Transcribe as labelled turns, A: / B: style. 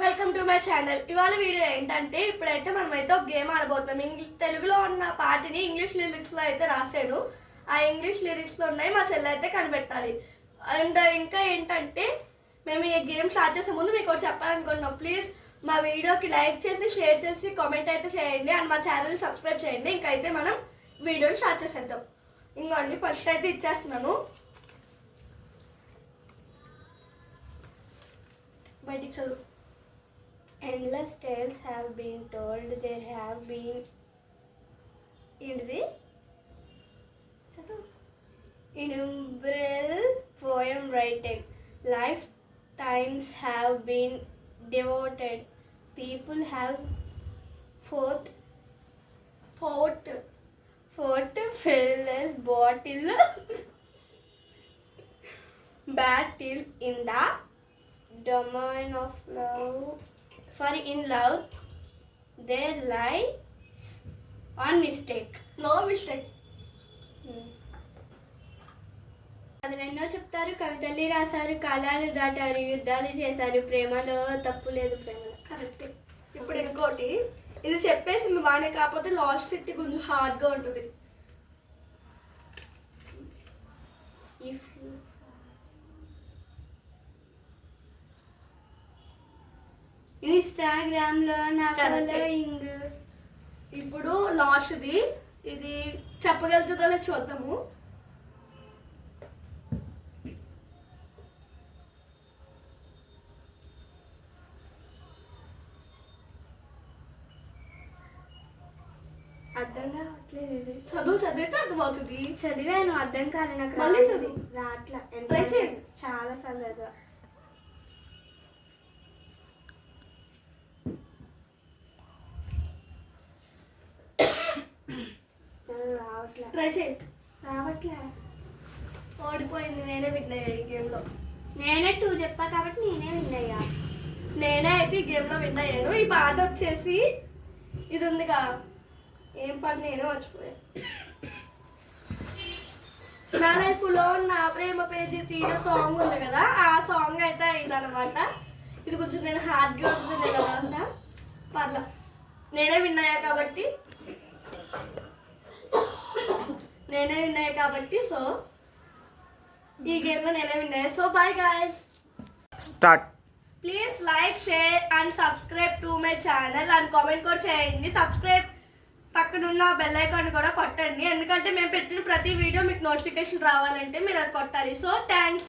A: Welcome to my channel. ఇవాళ video ఏంటంటే ఇప్పుడైతే మనమైతే ఒక గేమ్ ఆడబోతున్నాం. తెలుగులో ఉన్న పాటని ఇంగ్లీష్ లిరిక్స్లో అయితే రాశాను. ఆ ఇంగ్లీష్ లిరిక్స్లో ఉన్నాయి, మా చెల్లి అయితే కనిపెట్టాలి. అండ్ ఇంకా ఏంటంటే మేము ఈ గేమ్ స్టార్ట్ చేసే ముందు మీకు ఒకటి చెప్పాలనుకుంటున్నాం. ప్లీజ్ మా వీడియోకి లైక్ చేసి షేర్ చేసి కామెంట్ అయితే చేయండి అండ్ మా ఛానల్ని సబ్స్క్రైబ్ చేయండి. ఇంకైతే మనం వీడియోని స్టార్ట్ చేసేద్దాం. ఇంకోండి ఫస్ట్ అయితే ఇచ్చేస్తున్నాను, బయటికి చదువు. Endless tales have been told, there have been innumerable poem writing, lifetimes have been devoted, people have fought fearless battle in the domain of love. For in love there lies one mistake. No mistake. అదిలెన్నో చెప్తారు, కవితల్ని రాశారు, కాలాలు దాటారు, యుద్ధాలు చేశారు, ప్రేమలో తప్పు లేదు, ప్రేమలో. Correct. ఇప్పుడు ఇంకోటి, ఇది చెప్పేసింది బాగానే, కాకపోతే లాస్ట్ ఇట్ కొంచెం హార్డ్గా ఉంటుంది. ఇఫ్ ఇన్స్టాగ్రామ్లో నా ఫాలోయింగ్. ఇప్పుడు లాస్ట్ది, ఇది చెప్పగలుగుతుందో లేదో చూద్దాము. అర్థం కావట్లేదు. ఇది చదివితే అర్థమవుతుంది. చదివాను, అర్థం కాదు నాకు. మళ్ళీ చదివి రాట్లా. ట్రై చేయండి. చాలా సార్లు రావట్లే. ఓడిపోయింది. నేనే విన్ అయ్యా ఈ గేమ్లో. నేనే 2 చెప్పా కాబట్టి నేనే విన్ అయ్యా. నేనే అయితే ఈ గేమ్లో విన్ అయ్యాను. ఈ పాట వచ్చేసి ఇది ఉందిగా, ఏం పాట నేనే మర్చిపోయాను. నా లైఫ్లో నా ప్రేమ పేజీ తీయ సాంగ్ ఉంది కదా, ఆ సాంగ్ అయితే ఇదనమాట. ఇది కొంచెం నేను హార్డ్గా ఉంటుంది, నేను రాసా. పర్లా, నేనే విన్ అయ్యా కాబట్టి సో ఈ గేమ్లో నేనే విన్ అయ్యా. So bye guys.
B: Start.
A: Please like, share and subscribe to my channel and comment కూడా చేయండి. సబ్స్క్రైబ్ పక్కనున్న బెల్ ఐకాన్ కూడా కొట్టండి, ఎందుకంటే మేము పెట్టిన ప్రతి వీడియో మీకు నోటిఫికేషన్ రావాలంటే మీరు అది కొట్టాలి. So thanks.